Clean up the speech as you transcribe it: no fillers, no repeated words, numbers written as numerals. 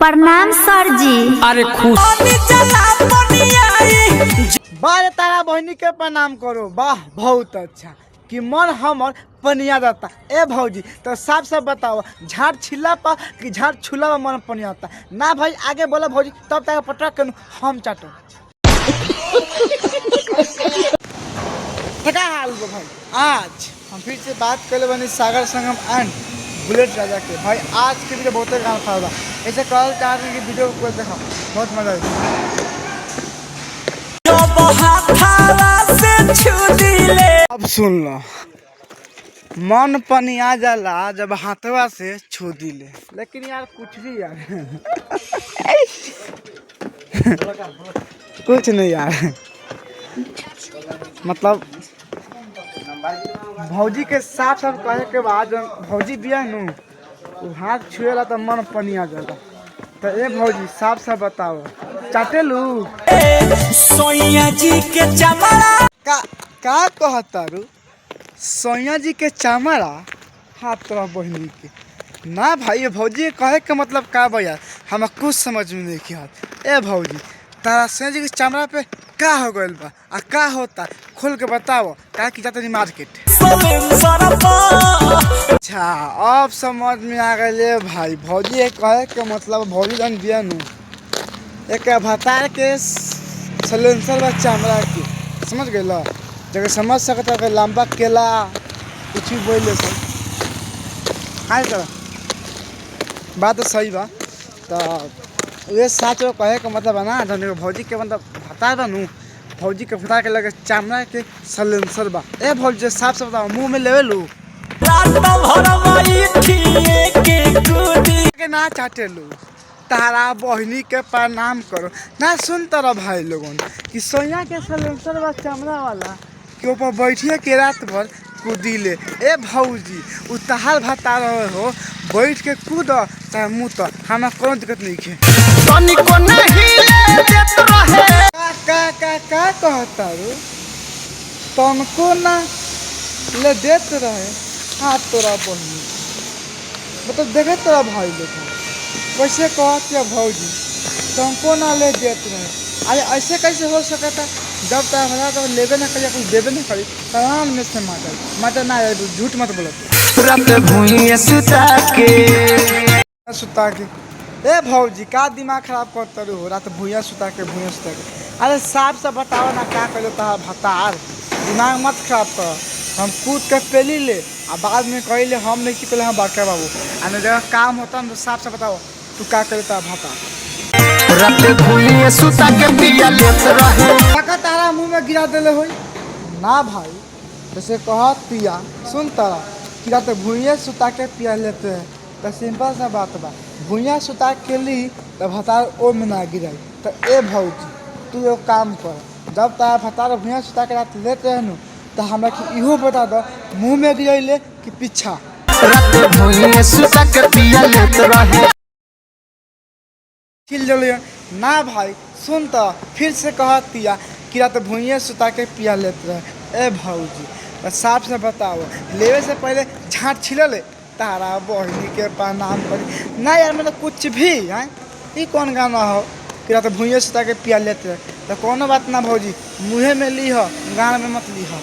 प्रणाम सर जी। अरे खुश बारे तारा बहनी के प्रणाम करो। वाह बहुत अच्छा कि मन हमर पनिया जाता। ए भौजी तो साफ साफ बताओ, झाड़ छिला पर कि झाड़ छुला पर मन पनिया जाता ना भाई? आगे बोलो भौजी, तब तक पटक कर हम चाटो। क्या हाल बा भाई? आज हम फिर से बात कर बनी सागर संगम एंड बुलेट राजा के। भाई आज के वीडियो बहुत गाना फायदा ऐसे कल चाह रहे कि वीडियो को देखा बहुत मजा आएगा। अब सुन लो, मन पनिया जाला जब हाथवा से छू दिले। लेकिन यार कुछ भी यार कुछ नहीं यार, मतलब भौजी के साथ साथ कहे के बाद भौजी बिया नु हाथ छुएला तो मन पनिया जाला। तो ए भौजी साफ साफ बताओ, चाटेलू सोनिया जी के चमड़ा का कहता रू? सोनिया जी के चमड़ा हाथ तोरा बहनी के ना भाई? भौजी कहे के मतलब का भैया हमें कुछ समझ में नहीं आत। ए भौजी तारा सोनिया जी के चमड़ा पे का हो गइल बा आ का होता खोल के बताओ, का की जाता नहीं मार्केट। अच्छा अब समझ में आ गए भाई। भौजी कहे के मतलब भौजी जन दिया नु एक भतार के सलेंसर बा चमड़ा के, समझ गए? जगह समझ सकता है लंबा केला कुछ भी बोले सर हाय कर बात तो सही बा। तो ये साच कहे के मतलब है ना, जन भौजी के मतलब भतार बा नु, भौजी के भतार के लगे चमड़ा के सलेंसर बा। ए भौजी साफ साफ बताओ, मुंह में लेवे लू के ना चाटे लू? तारा बहनी के प्रणाम करो ना। सुन तारा भाई लोगन कि सोया के सलेंसर बा चमड़ा वाला के ऊपर बैठिए के रात भर कूदिले। ए भौजी उ तहार भता रहे हो, बैठ के कूद चाहे मुँह तो हमें कोनो दिक्कत नहीं है। का कहता रू? तनको ना ले देत रहे हाथ तोरा बहनी, मतलब देखे तोरा भाई लोग कैसे कहती है भौजी तनको ना ले देत रहे। अरे ऐसे कैसे हो सकता? जब तक भला तो लेबे ना करिए, कुछ देबे ना करी, कान में से माता ना आए, झूठ मत बोलो। सुता के ए भौजी का दिमाग खराब करता हो? रात भूया सुता के अरे साफ से बताओ ना क्या करो तहार भतार? दिमाग मत खराब कर। हम कूद के पेली ले आ बाद में कहले हम नहीं कि पहले हम बड़का बाबू आने जगह काम होता ना। तो साफ से बताओ तू क्या करे ता भतार तारा मुँह में गिरा दिले हो ना भाई? जैसे कहत पिया सुन तारा कि रात भूया सुता के पिया लेते हैं तो सिंपल सा बात बा, भूया सुता के ली तो भतार ओ में ना गिराई। तो ए भौजी तू एगो काम कर, जब तारा भतार भूया सुता के रात लेते हैं नु तो हमरा कि इहो बता दो मुँह में गिरैले कि पीछा खिल जलिए ना भाई? सुन तो फिर से कहत पिया कि रात भूया सुता के पिया लेते रहे। ए भौजी तो साफ से बताओ, लेवे से पहले झाट छिल ले तारा बहनी के प्रणाम करी ना यार? मतलब कुछ भी है ये कौन गाना हो कि रात भूया सुता के पिया लेते रहे? तो कोनो बात ना भौजी, मुँहे में ली हो गाना में मत ली हो।